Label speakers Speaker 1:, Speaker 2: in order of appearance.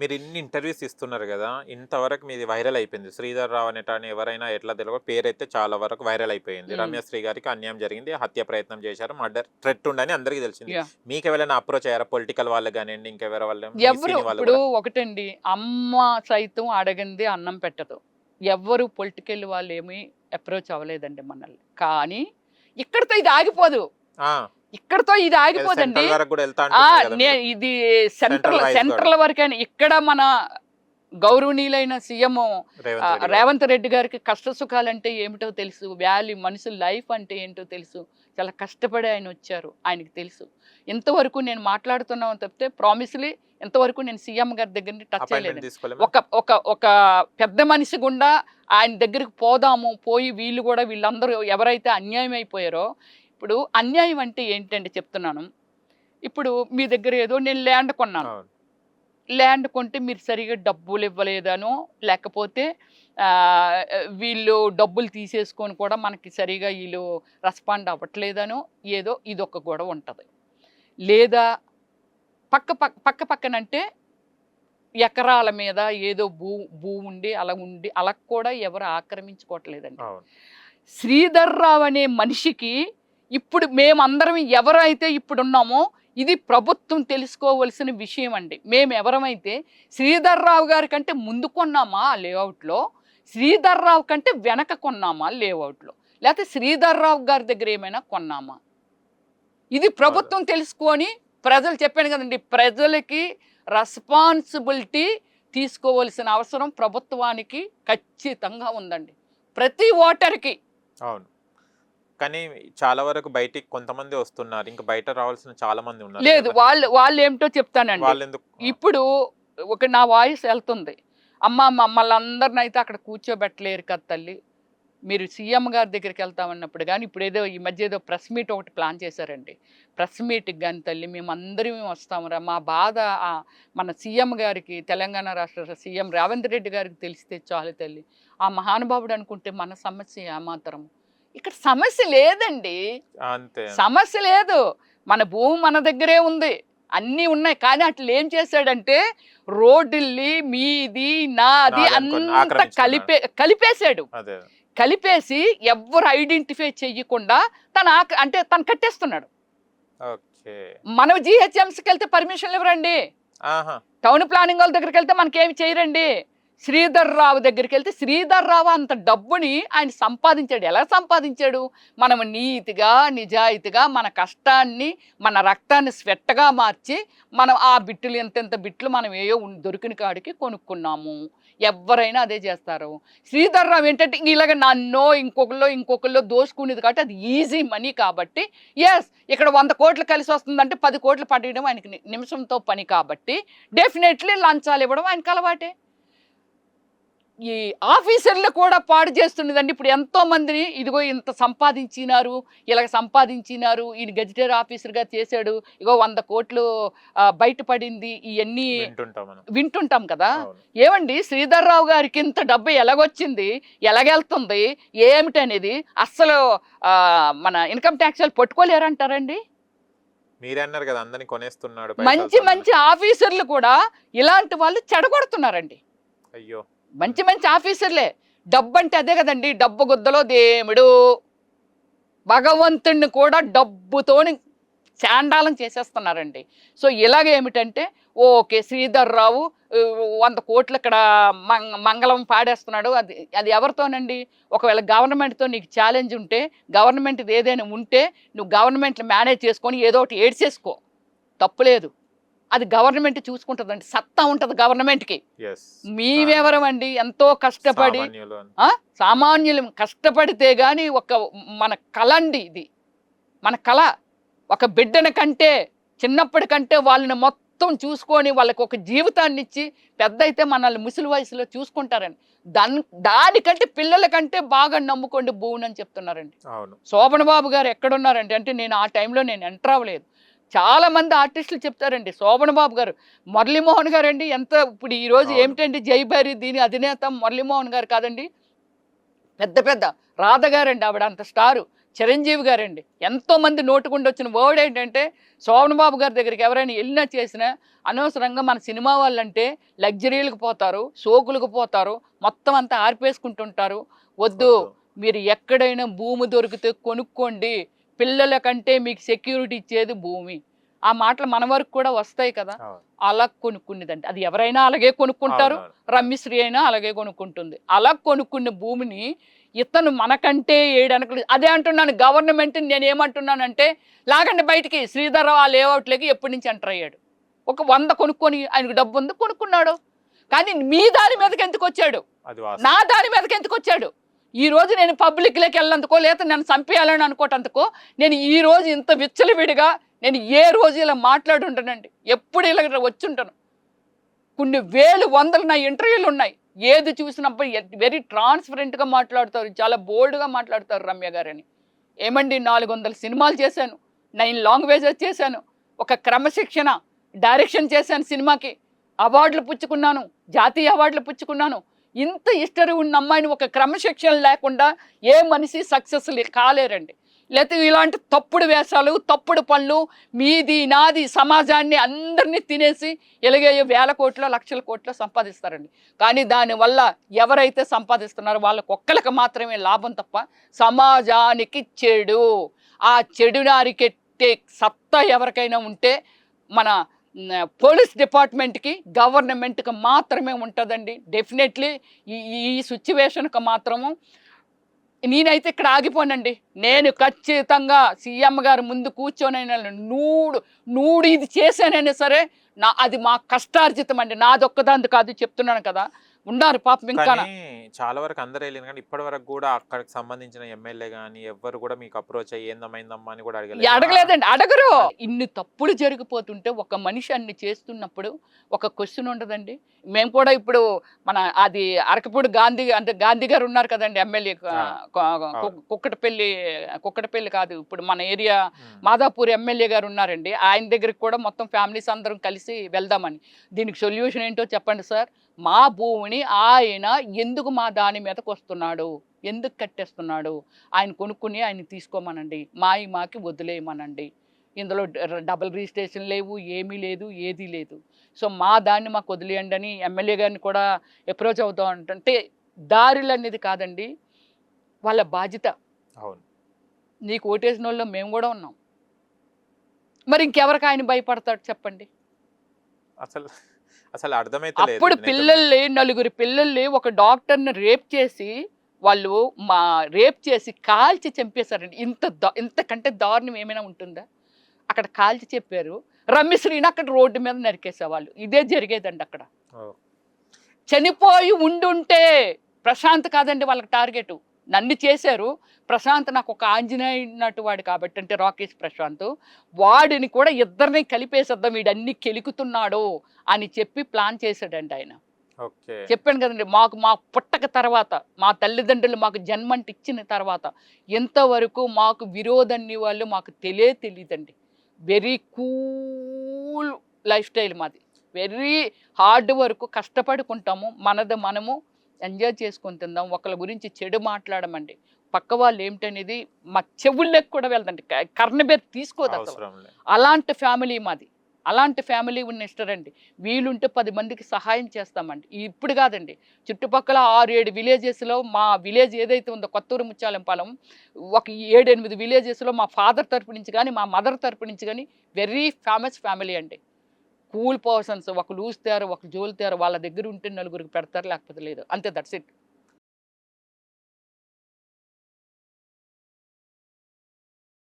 Speaker 1: మీరు ఇన్ని ఇంటర్వ్యూస్ ఇస్తున్నారు కదా, ఇంతవరకు మీది వైరల్ అయిపోయింది. శ్రీధర్ రావు అనేటాన్ని ఎవరైనా ఎట్లా తెలియదు, పేరైతే చాలా వరకు వైరల్ అయిపోయింది. రమ్యశ్రీ గారికి అన్యాయం జరిగింది, హత్య ప్రయత్నం చేశారు, మర్డర్ థ్రెట్ ఉండని అందరికీ తెలిసింది. మీకు ఎవరైనా అప్రోచ్ అయ్యారా? పొలిటికల్ వాళ్ళు కానివ్వండి, ఇంకెవరి వాళ్ళు?
Speaker 2: ఎవరు ఇప్పుడు ఒకటండి, అమ్మ సైతం అడగింది అన్నం పెట్టదు. ఎవరు పొలిటికల్ వాళ్ళు ఏమీ అప్రోచ్ అవ్వలేదండి మనల్ని. కానీ ఇక్కడతో ఇది ఆగిపోదు, ఇక్కడతో ఇది ఆగిపోదండి. ఇది సెంట్రల్ వరకైనా. ఇక్కడ మన గౌరవనీయులైన సీఎం రేవంత్ రెడ్డి గారికి కష్ట సుఖాలంటే ఏమిటో తెలుసు, వ్యాలీ మనుషుల లైఫ్ అంటే ఏంటో తెలుసు. చాలా కష్టపడి ఆయన వచ్చారు, ఆయనకి తెలుసు. ఇంతవరకు నేను మాట్లాడుతున్నాను తప్పితే ప్రామిస్లీ ఇంతవరకు నేను సీఎం గారి దగ్గర నుంచి టచ్ చేయలేదు. ఒక పెద్ద మనిషి గుండా ఆయన దగ్గరికి పోదాము, పోయి వీళ్ళందరూ ఎవరైతే అన్యాయం అయిపోయారో. ఇప్పుడు అన్యాయం అంటే ఏంటంటే చెప్తున్నాను, ఇప్పుడు మీ దగ్గర ఏదో నేను ల్యాండ్ కొన్నాను, ల్యాండ్ కొంటే మీరు సరిగా డబ్బులు ఇవ్వలేదనో, లేకపోతే వీళ్ళు డబ్బులు తీసేసుకొని కూడా మనకి సరిగా వీళ్ళు రెస్పాండ్ అవ్వట్లేదనో, ఏదో ఇదొక గొడవ ఉంటుంది. లేదా పక్కనంటే ఎకరాల మీద ఏదో భూ ఉండి అలా కూడా ఎవరు ఆక్రమించుకోవట్లేదండి. శ్రీధర్ రావు అనే మనిషికి ఇప్పుడు మేమందరం ఎవరైతే ఇప్పుడు ఉన్నామో ఇది ప్రభుత్వం తెలుసుకోవలసిన విషయం అండి. మేము ఎవరమైతే శ్రీధర్ రావు గారి కంటే ముందు కొన్నామా ఆ లేఅవుట్లో, శ్రీధర్ రావు కంటే వెనక కొన్నామా లేఅవుట్లో, లేకపోతే శ్రీధర్ రావు గారి దగ్గర ఏమైనా కొన్నామా, ఇది ప్రభుత్వం తెలుసుకొని ప్రజలు చెప్పాను కదండి, ప్రజలకి రెస్పాన్సిబిలిటీ తీసుకోవలసిన అవసరం ప్రభుత్వానికి ఖచ్చితంగా ఉందండి, ప్రతి ఓటర్కి.
Speaker 1: అవును, కానీ చాలా వరకు బయటికి కొంతమంది వస్తున్నారు, ఇంకా బయట రావాల్సిన చాలా మంది ఉన్నారు.
Speaker 2: లేదు, వాళ్ళు ఏమిటో చెప్తానండి. ఇప్పుడు నా వాయిస్ వెళ్తుంది, అమ్మ మమ్మల్ని అందరిని అయితే అక్కడ కూర్చోబెట్టలేరు కదా తల్లి, మీరు సీఎం గారి దగ్గరికి వెళ్తామన్నప్పుడు. కానీ ఇప్పుడు ఈ మధ్య ఏదో ప్రెస్ మీట్ ఒకటి ప్లాన్ చేశారండి. ప్రెస్ మీట్కి కానీ తల్లి మేమందరం వస్తామురా, మా బాధ మన సీఎం గారికి, తెలంగాణ రాష్ట్ర సీఎం రేవంత్ రెడ్డి గారికి తెలిస్తే చాలు తల్లి, ఆ మహానుభావుడు అనుకుంటే మన సమస్య ఏమాత్రం. ఇక్కడ సమస్య లేదండి, సమస్య లేదు. మన భూమి మన దగ్గరే ఉంది, అన్నీ ఉన్నాయి. కానీ అట్లా ఏం చేశాడంటే రోడ్డుల్ని మీది నాది అంతా కలిపేశాడు. కలిపేసి ఎవరు ఐడెంటిఫై చెయ్యకుండా తను కట్టేస్తున్నాడు. మనం జిహెచ్ఎంసీకి వెళ్తే పర్మిషన్లు ఇవ్వరండి, టౌన్ ప్లానింగ్ వాళ్ళ దగ్గరికి వెళ్తే మనకేమి చేయరండి. శ్రీధర్ రావు దగ్గరికి వెళ్తే శ్రీధర్ రావు అంత డబ్బుని ఆయన సంపాదించాడు. ఎలా సంపాదించాడు? మనం నీతిగా నిజాయితీగా మన కష్టాన్ని మన రక్తాన్ని స్వెట్టగా మార్చి మనం ఆ బిట్టులు ఎంతెంత బిట్లు మనం ఏయో దొరికిన కాడికి కొనుక్కున్నాము. ఎవరైనా అదే చేస్తారు. శ్రీధర్ రావు ఏంటంటే ఇలాగ నన్నో ఇంకొకళ్ళు దోసుకునేది కాబట్టి అది ఈజీ మనీ కాబట్టి, ఎస్ ఇక్కడ 100 కోట్లు కలిసి వస్తుందంటే 10 కోట్లు పడేయడం ఆయనకి నిమిషంతో పని కాబట్టి డెఫినెట్లీ లంచాలు ఇవ్వడం ఆయనకు అలవాటే. ఈ ఆఫీసర్లు కూడా పాడు చేస్తున్నదండి. ఇప్పుడు ఎంతో మందిని ఇదిగో ఇంత సంపాదించినారు, ఇలాగ సంపాదించినారు, ఈయన గెజిటెడ్ ఆఫీసర్గా చేశాడు, ఇగో 100 కోట్లు బయటపడింది, ఇవన్నీ వింటుంటాం కదా. ఏమండి శ్రీధర్ రావు గారికి ఇంత డబ్బు ఎలాగొచ్చింది, ఎలాగెళ్తుంది ఏమిటనేది అస్సలు మన ఇన్కమ్ ట్యాక్స్ వాళ్ళు పట్టుకోలేరంటారండి.
Speaker 1: మీరే అన్నారు కదా అందరిని కొనేస్తున్నాడు.
Speaker 2: మంచి ఆఫీసర్లు కూడా ఇలాంటి వాళ్ళు చెడగొడుతున్నారండి.
Speaker 1: అయ్యో,
Speaker 2: మంచి ఆఫీసర్లే. డబ్బు అంటే అదే కదండి, డబ్బు గుద్దలో దేవుడు. భగవంతుడిని కూడా డబ్బుతోని చాండాలం చేసేస్తున్నారండి. సో ఇలాగేమిటంటే ఓకే శ్రీధర్ రావు 100 కోట్లు ఇక్కడ మంగళం పాడేస్తున్నాడు, అది ఎవరితోనండి? ఒకవేళ గవర్నమెంట్తో నీకు ఛాలెంజ్ ఉంటే, గవర్నమెంట్ ఏదైనా ఉంటే నువ్వు గవర్నమెంట్ మేనేజ్ చేసుకొని ఏదో ఒకటి ఏడ్చేసుకో, తప్పులేదు. అది గవర్నమెంట్ చూసుకుంటుందండి, సత్తా ఉంటుంది గవర్నమెంట్కి. మేమెవరమండి? ఎంతో కష్టపడి సామాన్యులు కష్టపడితే కానీ మన కళ అండి ఇది, మన కళ. ఒక బిడ్డని కంటే చిన్నప్పటికంటే వాళ్ళని మొత్తం చూసుకొని వాళ్ళకి ఒక జీవితాన్ని ఇచ్చి పెద్ద అయితే మనల్ని ముసలి వయసులో చూసుకుంటారండి. దానికంటే పిల్లల కంటే బాగా నమ్ముకోండి భూమిని అని చెప్తున్నారండి. శోభన్ బాబు గారు ఎక్కడున్నారండి అంటే నేను ఆ టైంలో ఎంటర్ అవ్వలేదు. చాలా మంది ఆర్టిస్టులు చెప్తారండి. శోభన్ బాబు గారు, మురళీమోహన్ గారు అండి, ఎంత ఇప్పుడు ఈరోజు ఏమిటండి జైభారీ దీని అధినేత మురళీమోహన్ గారు కాదండి, పెద్ద రాధ గారండి, ఆవిడ అంత స్టారు. చిరంజీవి గారండి, ఎంతో మంది నోటుకుండా వచ్చిన వర్డ్ ఏంటంటే శోభన్ బాబు గారి దగ్గరికి ఎవరైనా వెళ్ళినా చేసినా అనవసరంగా మన సినిమా వాళ్ళంటే లగ్జరీలకు పోతారు, సోకులకు పోతారు, మొత్తం అంతా ఆర్పేసుకుంటుంటారు. వద్దు, మీరు ఎక్కడైనా భూమి దొరికితే కొనుక్కోండి, పిల్లల కంటే మీకు సెక్యూరిటీ ఇచ్చేది భూమి. ఆ మాటలు మన వరకు కూడా వస్తాయి కదా. అలా కొనుక్కునేదండి. అది ఎవరైనా అలాగే కొనుక్కుంటారు, రమ్యశ్రీ అయినా అలాగే కొనుక్కుంటుంది. అలా కొనుక్కున్న భూమిని ఇతను మనకంటే 7 అనకలు, అదే అంటున్నాను గవర్నమెంట్. నేను ఏమంటున్నానంటే లాగండి బయటికి. శ్రీధర్రావు ఆ లేఅవుట్లకి ఎప్పటి నుంచి ఎంటర్ అయ్యాడు? ఒక 100 కొనుక్కొని ఆయనకు డబ్బు ఉంది, కొనుక్కున్నాడు. కానీ మీ దాని మీదకి ఎందుకు వచ్చాడు? నా దాని మీదకి ఎందుకు వచ్చాడు? ఈ రోజు నేను పబ్లిక్లోకి వెళ్ళేందుకో లేదా నన్ను చంపేయాలని అనుకోవటందుకో నేను ఈ రోజు ఇంత విచ్చలవిడిగా నేను ఏ రోజు ఇలా మాట్లాడుంటానండి. ఎప్పుడు ఇలా వచ్చుంటాను. కొన్ని వేలు వందలు నా ఇంటర్వ్యూలు ఉన్నాయి. ఏది చూసినప్పుడు వెరీ ట్రాన్స్పరెంట్గా మాట్లాడతారు, చాలా బోల్డ్గా మాట్లాడతారు రమ్య గారని. ఏమండి 400 సినిమాలు చేశాను, 9 లాంగ్వేజెస్ చేశాను, ఒక క్రమశిక్షణ డైరెక్షన్ చేశాను, సినిమాకి అవార్డులు పుచ్చుకున్నాను, జాతీయ అవార్డులు పుచ్చుకున్నాను. ఇంత హిస్టరీ ఉన్న అమ్మాయిని ఒక క్రమశిక్షణ లేకుండా ఏ మనిషి సక్సెస్ కాలేరండి. లేకపోతే ఇలాంటి తప్పుడు వేషాలు, తప్పుడు పనులు, మీది నాది సమాజాన్ని అందరినీ తినేసి ఇలాగే వేల కోట్లు లక్షల కోట్లు సంపాదిస్తారండి. కానీ దానివల్ల ఎవరైతే సంపాదిస్తున్నారో వాళ్ళకి ఒక్కరికి మాత్రమే లాభం తప్ప సమాజానికి చెడు. ఆ చెడుని అరికెట్టే సత్తా ఎవరికైనా ఉంటే మన పోలీస్ డిపార్ట్మెంట్కి, గవర్నమెంట్కి మాత్రమే ఉంటుందండి. డెఫినెట్లీ ఈ సిచ్యువేషన్కి మాత్రము నేనైతే ఇక్కడ ఆగిపోనండి. నేను ఖచ్చితంగా సీఎం గారు ముందు కూర్చొనైనా నూడు ఇది చేశానైనా సరే అది మా కష్టార్జితం అండి, నాదొక్కదాంది కాదు, చెప్తున్నాను కదా. ఉన్నారు పాపం ఇంకా
Speaker 1: చాలా వరకు అందరూ వెళ్ళిన కానీ ఇప్పటి వరకు కూడా అక్కడికి సంబంధించిన ఎమ్మెల్యే కానీ ఎవ్వరు కూడా మీకు అప్రోచ్ అయ్యి ఏందమైందమ్మా అని కూడా
Speaker 2: అడగలేదండి. అడగరు. ఇన్ని తప్పులు జరిగిపోతుంటే ఒక మనిషి అన్ని చేస్తున్నప్పుడు ఒక క్వశ్చన్ ఉండదండి. మేము కూడా ఇప్పుడు మన అది అరకపూడి గాంధీ అంటే గాంధీ గారు ఉన్నారు కదండి ఎమ్మెల్యే, కుక్కటపల్లి కాదు, ఇప్పుడు మన ఏరియా మాదాపూర్ ఎమ్మెల్యే గారు ఉన్నారండి. ఆయన దగ్గరికి కూడా మొత్తం ఫ్యామిలీస్ అందరం కలిసి వెళ్దామని. దీనికి సొల్యూషన్ ఏంటో చెప్పండి సార్. మా భూమిని ఆయన ఎందుకు మా దాని మీదకి వస్తున్నాడు, ఎందుకు కట్టేస్తున్నాడు? ఆయన కొనుక్కుని ఆయన తీసుకోమనండి, మాకి వదిలేయమనండి. ఇందులో డబుల్ రిజిస్ట్రేషన్ లేవు, ఏమీ లేదు, ఏదీ లేదు. సో మా దాన్ని మాకు వదిలేయండి అని ఎమ్మెల్యే గారిని కూడా అప్రోచ్ అవుతాం. అంటే దారులు అనేది కాదండి, వాళ్ళ బాధ్యత.
Speaker 1: అవును,
Speaker 2: నీకు ఓటేసిన వాళ్ళు మేము కూడా ఉన్నాం. మరి ఇంకెవరికి ఆయన భయపడతాడు చెప్పండి?
Speaker 1: అసలు అర్థమైతే
Speaker 2: అప్పుడు పిల్లల్ని, 4 పిల్లల్ని ఒక డాక్టర్ని రేప్ చేసి వాళ్ళు రేప్ చేసి కాల్చి చంపేశారండి. ఇంతకంటే దారుణం ఏమైనా ఉంటుందా? అక్కడ కాల్చి చెప్పారు. రమ్యశ్రీని అక్కడ రోడ్డు మీద నరికేసేవాళ్ళు. ఇదే జరిగేదండి అక్కడ. చనిపోయి ఉండుంటే ప్రశాంత్ కాదండి వాళ్ళకి టార్గెట్. నన్ను చేశారు. ప్రశాంత్ నాకు ఒక ఆంజనేయుడు వాడు కాబట్టి, అంటే రాకేష్ ప్రశాంత్, వాడిని కూడా ఇద్దరిని కలిపేసేద్దాం, వీడన్ని కెలుకుతున్నాడు అని చెప్పి ప్లాన్ చేశాడండి ఆయన. చెప్పాను కదండి, మా పుట్టక తర్వాత, మా తల్లిదండ్రులు మాకు జన్మంటి ఇచ్చిన తర్వాత ఎంతవరకు మాకు విరోధన్ని వాళ్ళు మాకు తెలియదండి. వెరీ కూల్ లైఫ్ స్టైల్ మాది. వెరీ హార్డ్ వర్క్, కష్టపడుకుంటాము, మనది మనము ఎంజాయ్ చేసుకొని తిందాం. ఒకళ్ళ గురించి చెడు మాట్లాడమండి. పక్క వాళ్ళు ఏమిటనేది మా చెవుల్లోకి కూడా వెళ్దండి, కర్ణబేర్ తీసుకోదు అసలు. అలాంటి ఫ్యామిలీ మాది. అలాంటి ఫ్యామిలీ ఉన్న ఇష్టరండి. వీలుంటే 10 మందికి సహాయం చేస్తామండి. ఇప్పుడు కాదండి, చుట్టుపక్కల 6-7 విలేజెస్లో మా విలేజ్ ఏదైతే ఉందో కొత్తూరు ముత్యాలంపాలెం, ఒక 7-8 విలేజెస్లో మా ఫాదర్ తరపు నుంచి కానీ మా మదర్ తరపు నుంచి కానీ వెరీ ఫేమస్ ఫ్యామిలీ అండి. Cool persons. ఒకరు ఊస్తారు, ఒకరు జోలుతారు, వాళ్ళ దగ్గర ఉంటే 4గురికి పెడతారు, లేకపోతే లేదు, అంతే. That's it.